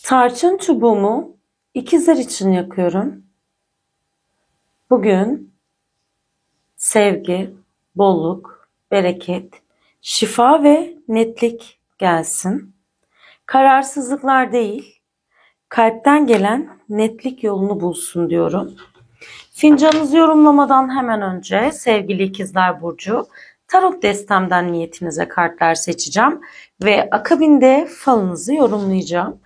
Tarçın çubuğumu ikizler için yakıyorum. Bugün sevgi, bolluk, bereket, şifa ve netlik gelsin. Kararsızlıklar değil, kalpten gelen netlik yolunu bulsun diyorum. Fincanınızı yorumlamadan hemen önce sevgili ikizler burcu, tarot destemden niyetinize kartlar seçeceğim ve akabinde falınızı yorumlayacağım.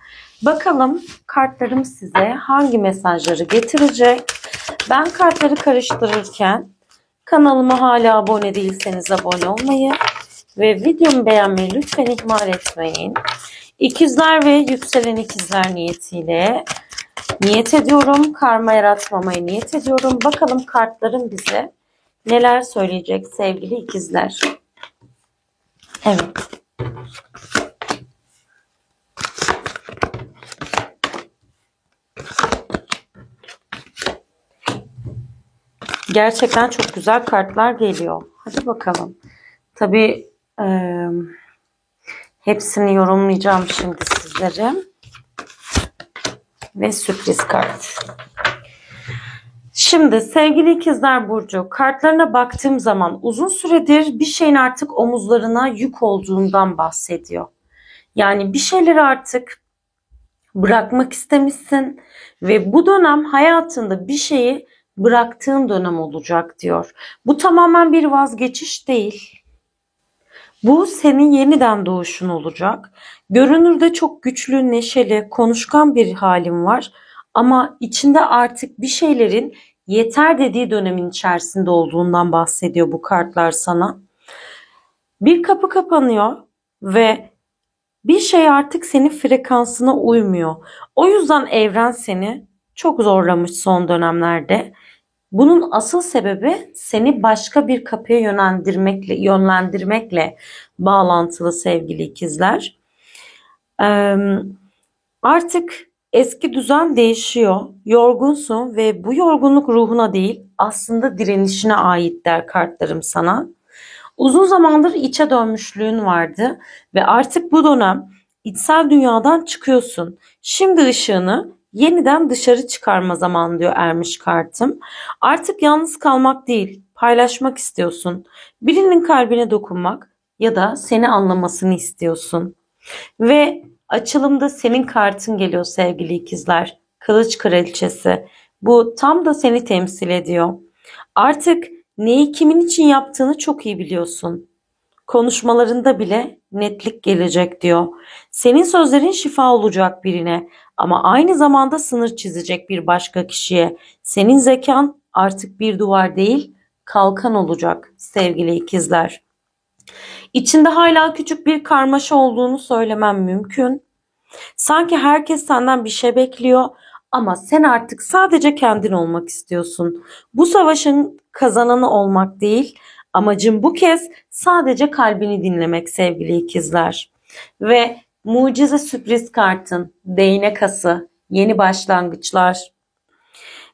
Bakalım kartlarım size hangi mesajları getirecek? Ben kartları karıştırırken kanalıma hala abone değilseniz abone olmayı ve videomu beğenmeyi lütfen ihmal etmeyin. İkizler ve yükselen ikizler niyetiyle niyet ediyorum. Karma yaratmamayı niyet ediyorum. Bakalım kartların bize neler söyleyecek sevgili ikizler. Evet. Gerçekten çok güzel kartlar geliyor. Hadi bakalım. Tabii hepsini yorumlayacağım şimdi sizlere. Ve sürpriz kart. Şimdi sevgili ikizler burcu, kartlarına baktığım zaman uzun süredir bir şeyin artık omuzlarına yük olduğundan bahsediyor. Yani bir şeyleri artık bırakmak istemişsin ve bu dönem hayatında bir şeyi bıraktığın dönem olacak diyor. Bu tamamen bir vazgeçiş değil. Bu senin yeniden doğuşun olacak. Görünürde çok güçlü, neşeli, konuşkan bir halin var. Ama içinde artık bir şeylerin yeter dediği dönemin içerisinde olduğundan bahsediyor bu kartlar sana. Bir kapı kapanıyor ve bir şey artık senin frekansına uymuyor. O yüzden evren seni çok zorlamış son dönemlerde. Bunun asıl sebebi seni başka bir kapıya yönlendirmekle bağlantılı sevgili ikizler. Artık eski düzen değişiyor. Yorgunsun ve bu yorgunluk ruhuna değil aslında direnişine ait der kartlarım sana. Uzun zamandır içe dönmüşlüğün vardı ve artık bu dönem içsel dünyadan çıkıyorsun. Şimdi ışığını yeniden dışarı çıkarma zamanı diyor ermiş kartım. Artık yalnız kalmak değil, paylaşmak istiyorsun. Birinin kalbine dokunmak ya da seni anlamasını istiyorsun. Ve açılımda senin kartın geliyor sevgili ikizler. Kılıç Kraliçesi. Bu tam da seni temsil ediyor. Artık neyi kimin için yaptığını çok iyi biliyorsun. Konuşmalarında bile netlik gelecek diyor. Senin sözlerin şifa olacak birine ama aynı zamanda sınır çizecek bir başka kişiye. Senin zekan artık bir duvar değil, kalkan olacak sevgili ikizler. İçinde hala küçük bir karmaşa olduğunu söylemem mümkün. Sanki herkes senden bir şey bekliyor ama sen artık sadece kendin olmak istiyorsun. Bu savaşın kazananı olmak değil, amacın bu kez sadece kalbini dinlemek sevgili ikizler. Ve mucize sürpriz kartın, değnek ası, yeni başlangıçlar.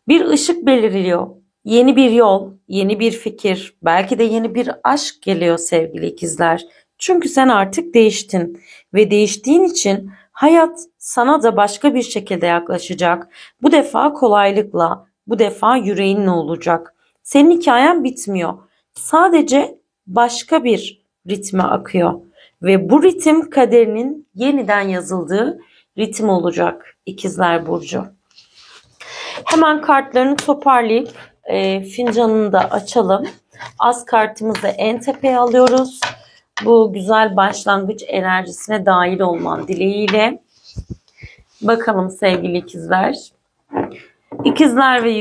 Bir ışık belirliyor. Yeni bir yol, yeni bir fikir, belki de yeni bir aşk geliyor sevgili ikizler. Çünkü sen artık değiştin ve değiştiğin için hayat sana da başka bir şekilde yaklaşacak. Bu defa kolaylıkla, bu defa yüreğinle olacak. Senin hikayen bitmiyor. Sadece başka bir ritme akıyor ve bu ritim kaderinin yeniden yazıldığı ritim olacak ikizler burcu. Hemen kartlarını toparlayıp fincanını da açalım. Az kartımızı en tepeye alıyoruz. Bu güzel başlangıç enerjisine dahil olman dileğiyle. Bakalım sevgili ikizler. İkizler ve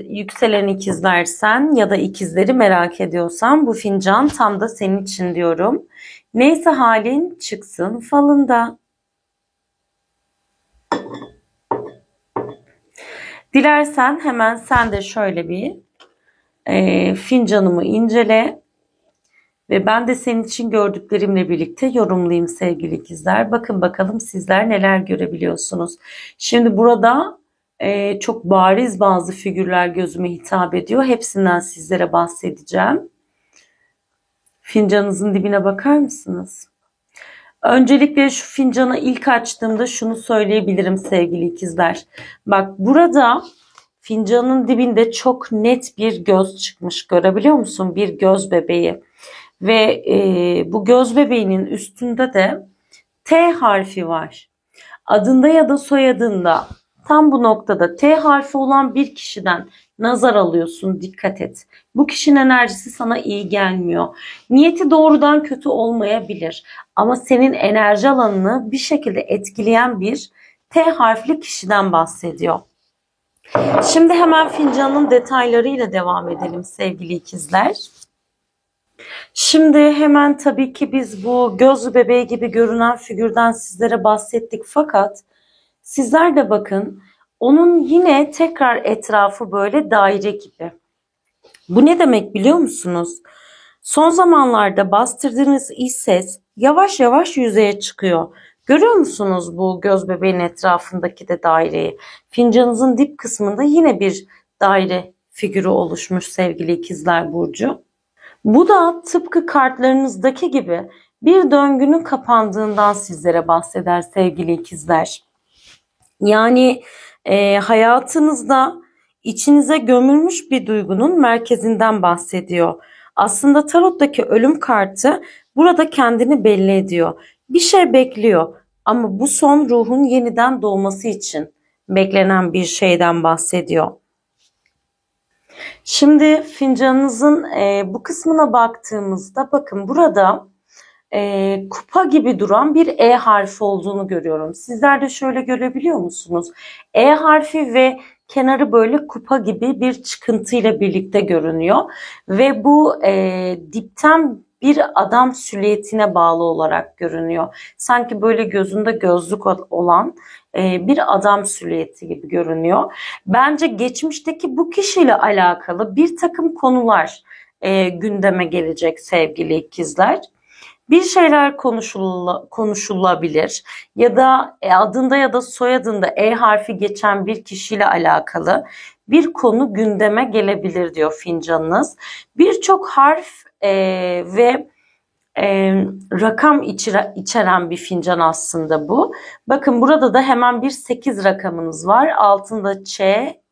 yükselen ikizler sen ya da ikizleri merak ediyorsan bu fincan tam da senin için diyorum. Neyse halin çıksın falında. Dilersen hemen sen de şöyle bir fincanımı incele ve ben de senin için gördüklerimle birlikte yorumlayayım sevgili ikizler. Bakın bakalım sizler neler görebiliyorsunuz. Şimdi burada çok bariz bazı figürler gözüme hitap ediyor. Hepsinden sizlere bahsedeceğim. Fincanınızın dibine bakar mısınız? Öncelikle şu fincanı ilk açtığımda şunu söyleyebilirim sevgili ikizler. Bak burada fincanın dibinde çok net bir göz çıkmış. Görebiliyor musun? Bir göz bebeği. Ve bu göz bebeğinin üstünde de T harfi var. Adında ya da soyadında tam bu noktada T harfi olan bir kişiden nazar alıyorsun. Dikkat et. Bu kişinin enerjisi sana iyi gelmiyor. Niyeti doğrudan kötü olmayabilir. Ama senin enerji alanını bir şekilde etkileyen bir T harfli kişiden bahsediyor. Şimdi hemen fincanın detaylarıyla devam edelim sevgili ikizler. Şimdi hemen tabii ki biz bu göz bebeği gibi görünen figürden sizlere bahsettik, fakat sizler de bakın, onun yine tekrar etrafı böyle daire gibi. Bu ne demek biliyor musunuz? Son zamanlarda bastırdığınız iç ses yavaş yavaş yüzeye çıkıyor. Görüyor musunuz bu göz bebeğin etrafındaki de daireyi? Fincanınızın dip kısmında yine bir daire figürü oluşmuş sevgili ikizler burcu. Bu da tıpkı kartlarınızdaki gibi bir döngünün kapandığından sizlere bahseder sevgili ikizler. Yani hayatınızda içinize gömülmüş bir duygunun merkezinden bahsediyor. Aslında tarottaki ölüm kartı burada kendini belli ediyor. Bir şey bekliyor ama bu son ruhun yeniden doğması için beklenen bir şeyden bahsediyor. Şimdi fincanınızın bu kısmına baktığımızda bakın burada kupa gibi duran bir E harfi olduğunu görüyorum. Sizler de şöyle görebiliyor musunuz? E harfi ve kenarı böyle kupa gibi bir çıkıntıyla birlikte görünüyor. Ve bu dipten bir adam silüetine bağlı olarak görünüyor. Sanki böyle gözünde gözlük olan bir adam silüeti gibi görünüyor. Bence geçmişteki bu kişiyle alakalı bir takım konular gündeme gelecek sevgili ikizler. Bir şeyler konuşulabilir ya da adında ya da soyadında E harfi geçen bir kişiyle alakalı bir konu gündeme gelebilir diyor fincanınız. Birçok harf ve rakam içeren bir fincan aslında bu. Bakın burada da hemen bir 8 rakamınız var. Altında Ç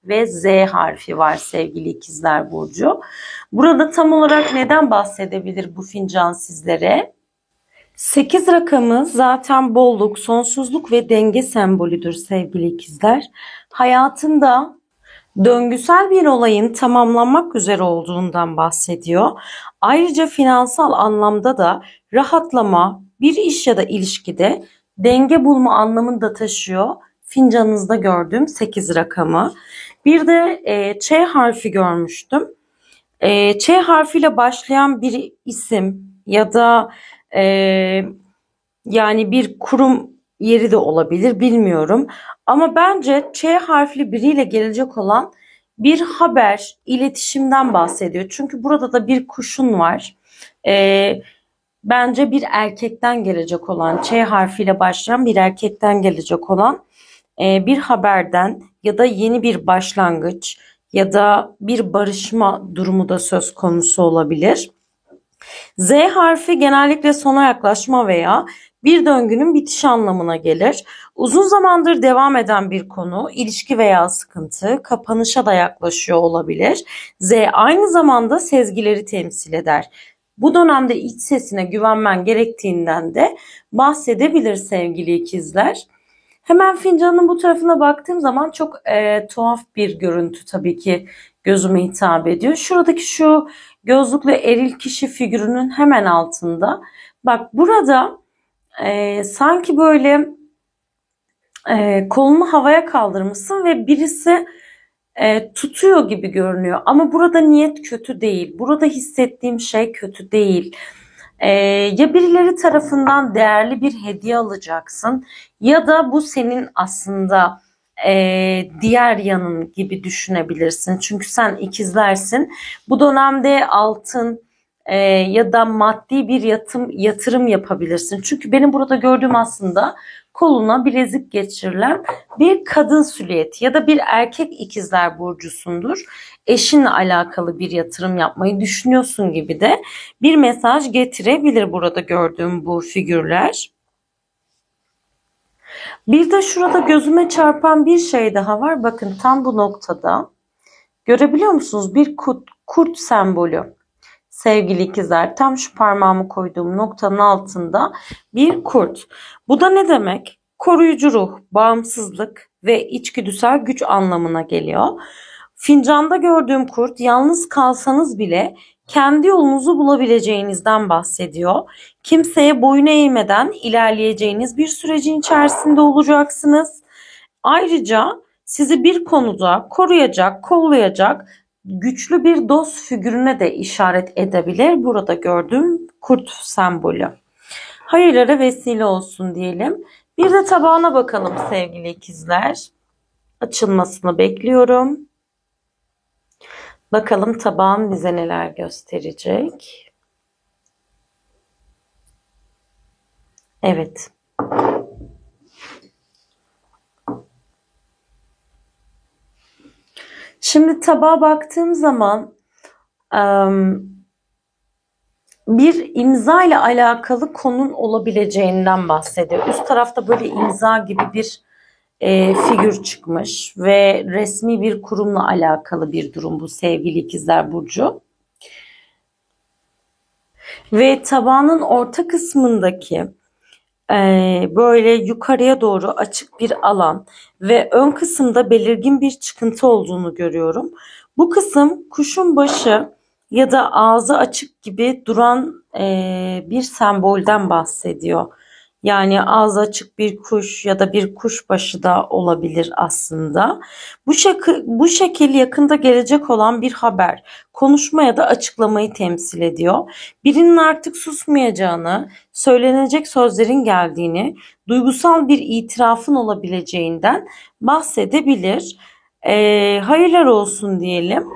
ve Z harfi var sevgili ikizler burcu. Burada tam olarak neden bahsedebilir bu fincan sizlere? 8 rakamı zaten bolluk, sonsuzluk ve denge sembolüdür sevgili ikizler. Hayatında döngüsel bir olayın tamamlanmak üzere olduğundan bahsediyor. Ayrıca finansal anlamda da rahatlama, bir iş ya da ilişkide denge bulma anlamını da taşıyor. Fincanınızda gördüğüm 8 rakamı. Bir de Ç harfi görmüştüm. Ç harfiyle başlayan bir isim ya da yani bir kurum yeri de olabilir, bilmiyorum. Ama bence Ç harfli biriyle gelecek olan bir haber, iletişimden bahsediyor. Çünkü burada da bir kuşun var. Bence bir erkekten gelecek olan, Ç harfiyle başlayan bir erkekten gelecek olan bir haberden ya da yeni bir başlangıç ya da bir barışma durumu da söz konusu olabilir. Z harfi genellikle sona yaklaşma veya bir döngünün bitişi anlamına gelir. Uzun zamandır devam eden bir konu, ilişki veya sıkıntı, kapanışa da yaklaşıyor olabilir. Z aynı zamanda sezgileri temsil eder. Bu dönemde iç sesine güvenmen gerektiğinden de bahsedebilir sevgili ikizler. Hemen fincanın bu tarafına baktığım zaman çok tuhaf bir görüntü tabii ki gözüme hitap ediyor. Şuradaki şu gözlüklü eril kişi figürünün hemen altında. Bak burada sanki böyle kolunu havaya kaldırmışsın ve birisi tutuyor gibi görünüyor. Ama burada niyet kötü değil. Burada hissettiğim şey kötü değil. Ya birileri tarafından değerli bir hediye alacaksın ya da bu senin aslında diğer yanın gibi düşünebilirsin. Çünkü sen ikizlersin. Bu dönemde altın ya da maddi bir yatırım yapabilirsin. Çünkü benim burada gördüğüm aslında koluna bilezik geçirilen bir kadın silüeti ya da bir erkek ikizler burcusundur. Eşinle alakalı bir yatırım yapmayı düşünüyorsun gibi de bir mesaj getirebilir burada gördüğüm bu figürler. Bir de şurada gözüme çarpan bir şey daha var. Bakın tam bu noktada. Görebiliyor musunuz? Bir kurt sembolü. Sevgili ikizler, tam şu parmağımı koyduğum noktanın altında bir kurt. Bu da ne demek? Koruyucu ruh, bağımsızlık ve içgüdüsel güç anlamına geliyor. Fincanda gördüğüm kurt, yalnız kalsanız bile kendi yolunuzu bulabileceğinizden bahsediyor. Kimseye boyun eğmeden ilerleyeceğiniz bir sürecin içerisinde olacaksınız. Ayrıca sizi bir konuda koruyacak, kollayacak güçlü bir dost figürüne de işaret edebilir burada gördüğüm kurt sembolü. Hayırlara vesile olsun diyelim. Bir de tabağına bakalım sevgili ikizler. Açılmasını bekliyorum. Bakalım tabağın bize neler gösterecek. Evet. Şimdi tabağa baktığım zaman bir imza ile alakalı konun olabileceğinden bahsediyor. Üst tarafta böyle imza gibi bir figür çıkmış ve resmi bir kurumla alakalı bir durum bu sevgili ikizler burcu. Ve tabağın orta kısmındaki böyle yukarıya doğru açık bir alan ve ön kısımda belirgin bir çıkıntı olduğunu görüyorum. Bu kısım kuşun başı ya da ağzı açık gibi duran bir sembolden bahsediyor. Yani ağzı açık bir kuş ya da bir kuşbaşı da olabilir aslında. Bu şekil yakında gelecek olan bir haber, konuşma ya da açıklamayı temsil ediyor. Birinin artık susmayacağını, söylenecek sözlerin geldiğini, duygusal bir itirafın olabileceğinden bahsedebilir. Hayırlar olsun diyelim.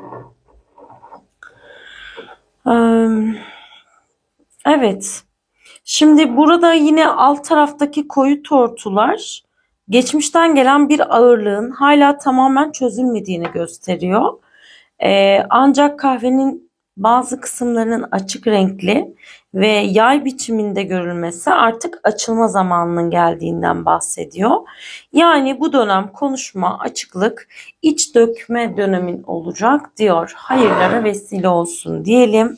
Evet. Şimdi burada yine alt taraftaki koyu tortular geçmişten gelen bir ağırlığın hala tamamen çözülmediğini gösteriyor. Ancak kahvenin bazı kısımlarının açık renkli ve yay biçiminde görülmesi artık açılma zamanının geldiğinden bahsediyor. Yani bu dönem konuşma, açıklık, iç dökme dönemin olacak diyor. Hayırlara vesile olsun diyelim.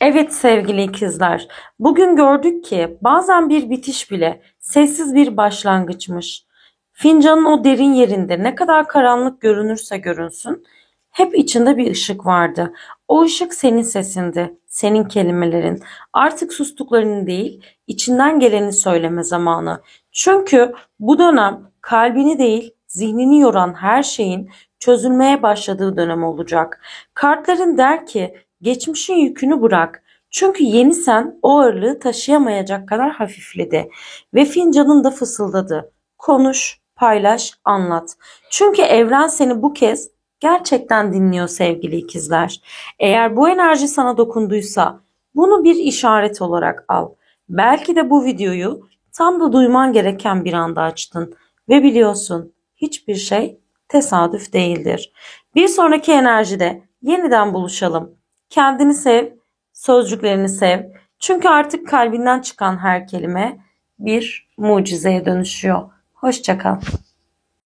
Evet sevgili ikizler, bugün gördük ki bazen bir bitiş bile sessiz bir başlangıçmış. Fincanın o derin yerinde ne kadar karanlık görünürse görünsün, hep içinde bir ışık vardı. O ışık senin sesindi, senin kelimelerin. Artık sustuklarını değil, içinden geleni söyleme zamanı. Çünkü bu dönem kalbini değil, zihnini yoran her şeyin çözülmeye başladığı dönem olacak. Kartların der ki, geçmişin yükünü bırak. Çünkü yeni sen o ağırlığı taşıyamayacak kadar hafifledi. Ve fincanın da fısıldadı. Konuş, paylaş, anlat. Çünkü evren seni bu kez gerçekten dinliyor sevgili ikizler. Eğer bu enerji sana dokunduysa bunu bir işaret olarak al. Belki de bu videoyu tam da duyman gereken bir anda açtın. Ve biliyorsun hiçbir şey tesadüf değildir. Bir sonraki enerjide yeniden buluşalım. Kendini sev, sözcüklerini sev. Çünkü artık kalbinden çıkan her kelime bir mucizeye dönüşüyor. Hoşça kal.